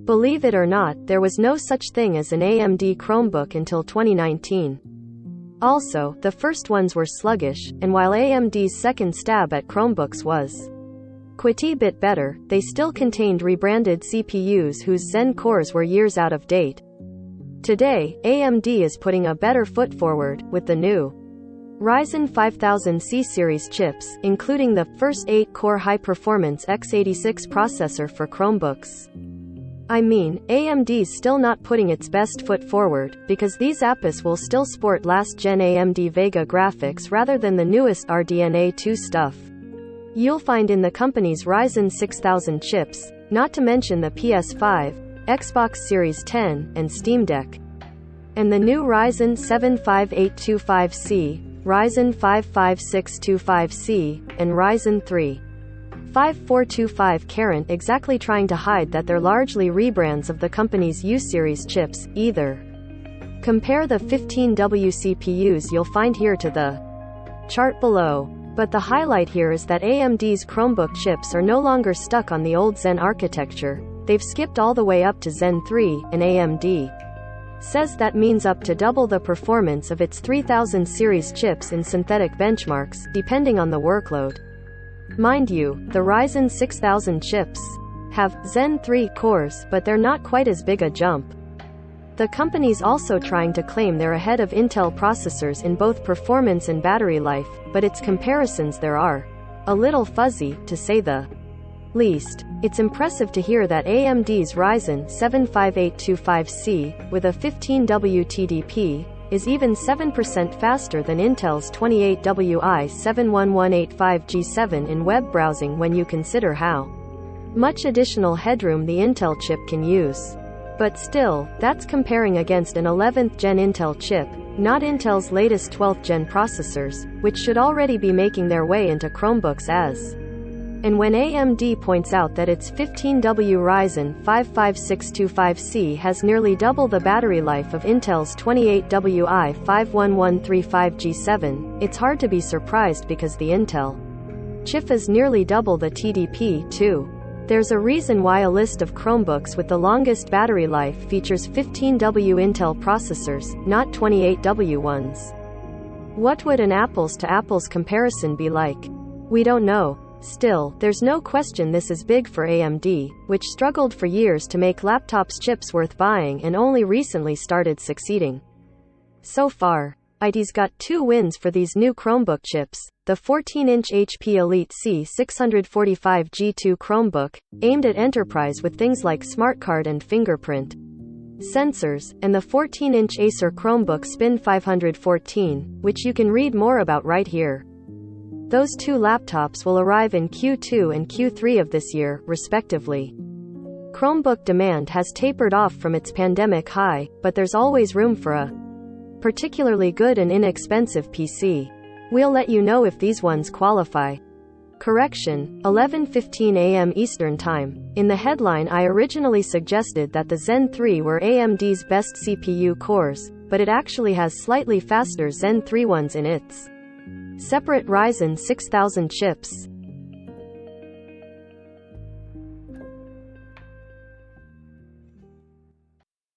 Believe it or not, there was no such thing as an AMD Chromebook until 2019. Also, the first ones were sluggish, and while AMD's second stab at Chromebooks was quite a bit better, they still contained rebranded CPUs whose Zen cores were years out of date. Today, AMD is putting a better foot forward, with the new Ryzen 5000 C-series chips, including the first 8-core high-performance x86 processor for Chromebooks. I mean, AMD's still not putting its best foot forward, because these APUs will still sport last-gen AMD Vega graphics rather than the newest RDNA 2 stuff you'll find in the company's Ryzen 6000 chips, not to mention the PS5, Xbox Series 10, and Steam Deck. And the new Ryzen 7 5825C, Ryzen 5 5625C, and Ryzen 3 5425 aren't exactly trying to hide that they're largely rebrands of the company's U-series chips, either. Compare the 15W CPUs you'll find here to the chart below. But the highlight here is that AMD's Chromebook chips are no longer stuck on the old Zen architecture, they've skipped all the way up to Zen 3, and AMD says that means up to double the performance of its 3000 series chips in synthetic benchmarks, depending on the workload. Mind you, the Ryzen 6000 chips have Zen 3 cores, but they're not quite as big a jump. The company's also trying to claim they're ahead of Intel processors in both performance and battery life, but its comparisons there are a little fuzzy, to say the least. It's impressive to hear that AMD's Ryzen 7 5825C, with a 15W TDP, is even 7% faster than Intel's 28WI 71185G7 in web browsing when you consider how much additional headroom the Intel chip can use. But still, that's comparing against an 11th gen Intel chip, not Intel's latest 12th gen processors, which should already be making their way into Chromebooks as. And when AMD points out that its 15W Ryzen 5 5625C has nearly double the battery life of Intel's 28WI 51135G7, it's hard to be surprised because the Intel chip is nearly double the TDP, too. There's a reason why a list of Chromebooks with the longest battery life features 15W Intel processors, not 28W ones. What would an apples-to-apples comparison be like? We don't know. Still, there's no question this is big for AMD, which struggled for years to make laptops chips worth buying and only recently started succeeding. So far, AMD's got 2 wins for these new Chromebook chips: the 14-inch HP Elite C645G2 Chromebook, aimed at enterprise with things like smartcard and fingerprint sensors, and the 14-inch Acer Chromebook Spin 514, which you can read more about right here. Those 2 laptops will arrive in Q2 and Q3 of this year, respectively. Chromebook demand has tapered off from its pandemic high, but there's always room for a particularly good and inexpensive PC. We'll let you know if these ones qualify. Correction, 11:15 a.m. Eastern Time. In the headline I originally suggested that the Zen 3 were AMD's best CPU cores, but it actually has slightly faster Zen 3 ones in its separate Ryzen 6000 chips.